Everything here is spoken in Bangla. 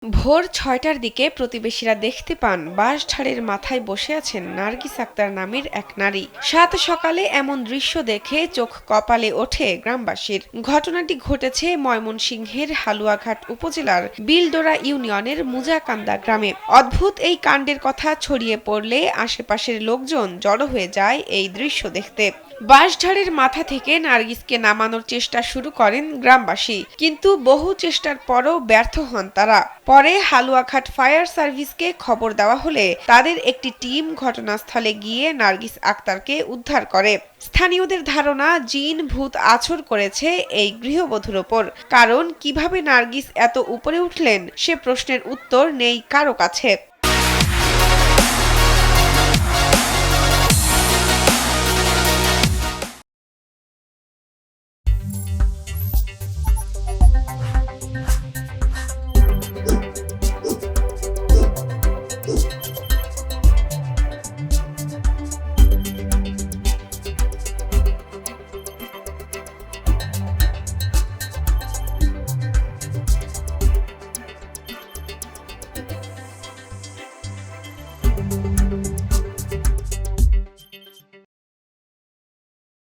ভোর ৬টার দিকে প্রতিবেশীরা দেখতে পান বাঁশঝাড়ের মাথায় বসে আছেন নার্গিস আক্তার নামের এক নারী। সাত সকালে এমন দৃশ্য দেখে চোখ কপালে ওঠে গ্রামবাসীর। ঘটনাটি ঘটেছে ময়মনসিংহের হালুয়াঘাট উপজেলার বিলডোরা ইউনিয়নের মুজাকান্দা গ্রামে। অদ্ভুত এই কাণ্ডের কথা ছড়িয়ে পড়লে আশেপাশের লোকজন জড়ো হয়ে যায় এই দৃশ্য দেখতে। বাঁশঝাড়ের মাথা থেকে নার্গিসকে নামানোর চেষ্টা শুরু করেন গ্রামবাসী, কিন্তু বহু চেষ্টার পরও ব্যর্থ হন তারা। পরে হালুয়াঘাট ফায়ার সার্ভিসকে খবর দেওয়া হলে তাদের একটি টিম ঘটনাস্থলে গিয়ে নার্গিস আক্তারকে উদ্ধার করে। স্থানীয়দের ধারণা জিন ভূত আছর করেছে এই গৃহবধূর ওপর। কারণ কিভাবে নার্গিস এত উপরে উঠলেন সে প্রশ্নের উত্তর নেই কারো কাছে।